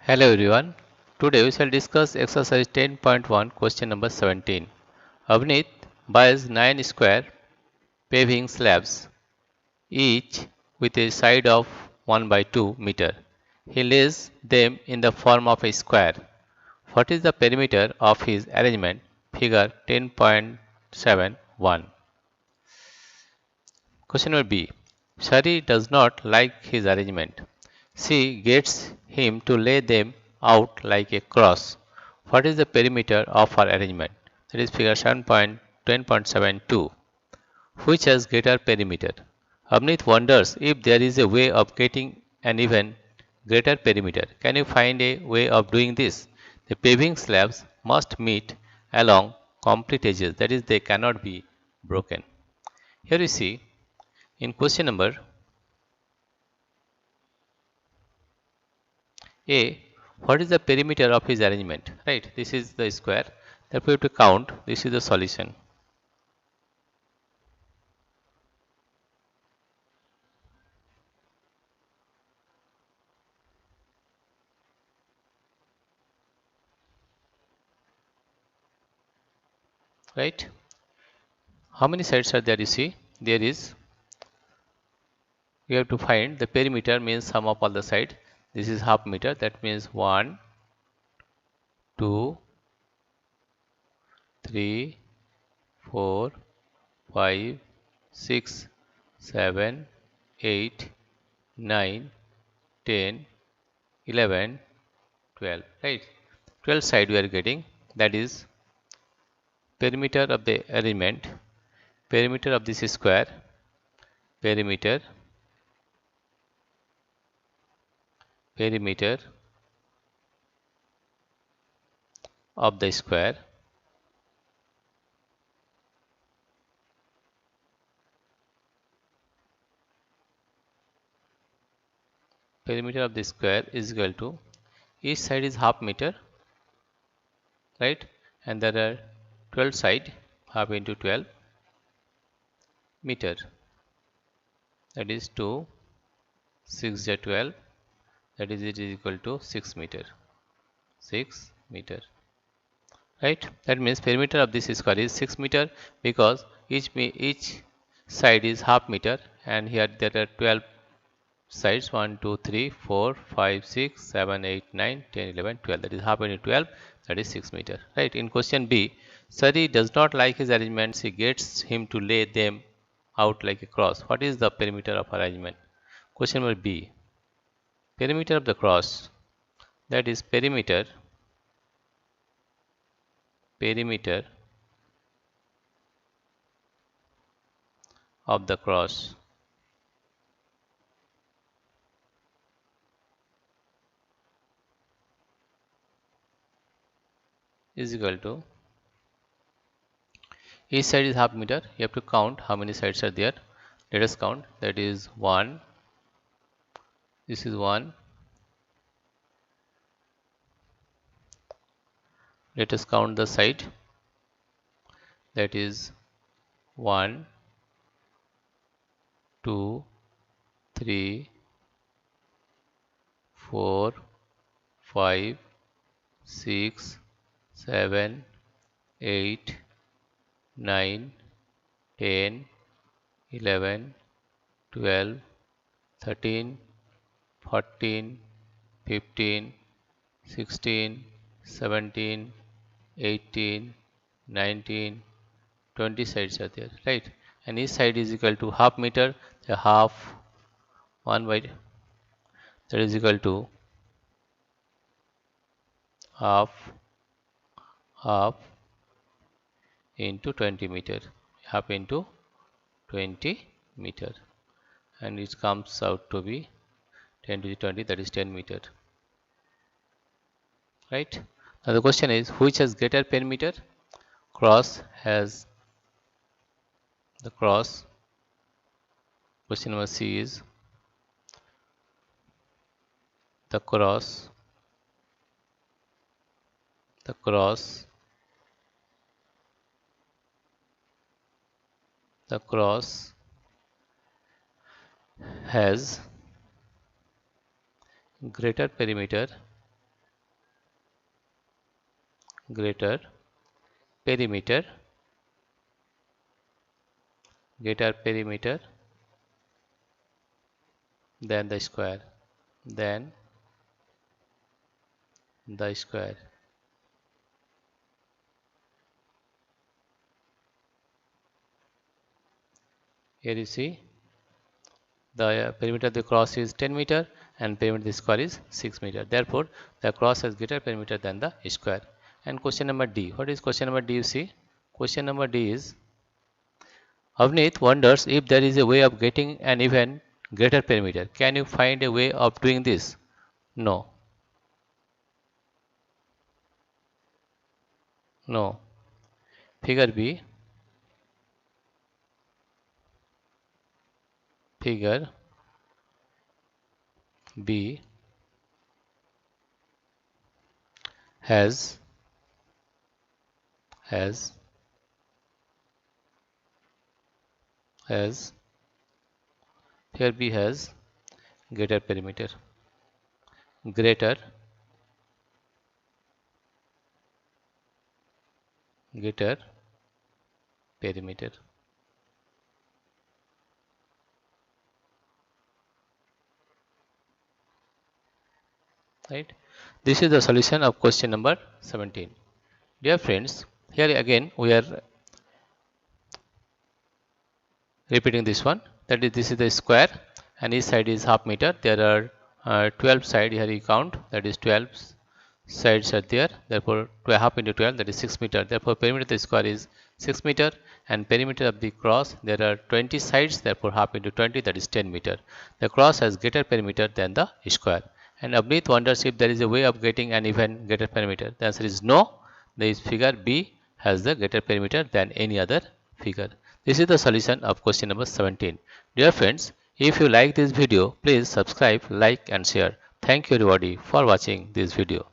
Hello everyone. Today we shall discuss exercise 10.1 question number 17. Avneet buys 9 square paving slabs, each with a side of 1 by 2 meter. He lays them in the form of a square. What is the perimeter of his arrangement? Figure 10.71. Question number B. Shari does not like his arrangement. She gets him to lay them out like a cross. What is the perimeter of her arrangement? That is figure 7.10.72. Which has greater perimeter? Avneet wonders if there is a way of getting an even greater perimeter. Can you find a way of doing this? The paving slabs must meet along complete edges, that is, they cannot be broken. Here you see in question number A, what is the perimeter of his arrangement? Right, this is the square. Therefore, you have to count. This is the solution. Right? How many sides are there? You see, there is. You have to find the perimeter means sum of all the sides. This is half meter. That means 1, 2, 3, 4, 5, 6, 7, 8, 9, 10, 11, 12. Right? 12 side we are getting. That is perimeter of the arrangement, perimeter of this square, perimeter of the square perimeter of the square is equal to, each side is half meter, right, and there are 12 side, half into 12 meter, that is 2, 6 is 12, that is it is equal to 6 meter, 6 meter, right. That means perimeter of this square is 6 meter because each side is half meter, and here there are 12 sides, 1, 2, 3, 4, 5, 6, 7, 8, 9, 10, 11, 12. That is half into 12, that is 6 meter. Right. In question B, Sari does not like his arrangement. She gets him to lay them out like a cross. What is the perimeter of arrangement? Question number B. Perimeter of the cross, that is perimeter of the cross is equal to, each side is half meter. You have to count how many sides are there. Let us count. That is 1. This is 1. Let us count the side. That is 1, 2, 3, 4, 5, 6, 7, 8, 9, 10, 11, 12, 13, 14, 15, 16, 17, 18, 19, 20 sides are there, right? And each side is equal to half meter, the half 1 by, that is equal to half into 20 meter, half into 20 meter, and it comes out to be 10 to the 20, that is 10 meter, right? Now the question is, which has greater perimeter? Cross has the cross. Question number C is the cross has greater perimeter greater perimeter than the square, than the square. Here you see the perimeter of the cross is 10 meter and perimeter of the square is 6 meter. Therefore, the cross has greater perimeter than the square. And question number D. What is question number D? You see, question number D is Avneet wonders if there is a way of getting an even greater perimeter. Can you find a way of doing this? No. No. Figure B. Figure B has has has here B has greater perimeter, greater greater perimeter. Right, this is the solution of question number 17. Dear friends, here again we are repeating this one, that is, this is the square and each side is half meter. There are 12 sides here, you count, that is 12 sides are there, therefore half into 12, that is 6 meter. Therefore perimeter of the square is 6 meter, and perimeter of the cross, there are 20 sides, therefore half into 20, that is 10 meter. The cross has greater perimeter than the square. And Abneet wonders if there is a way of getting an even greater perimeter. The answer is no. This figure B has the greater perimeter than any other figure. This is the solution of question number 17. Dear friends, if you like this video, please subscribe, like and share. Thank you everybody for watching this video.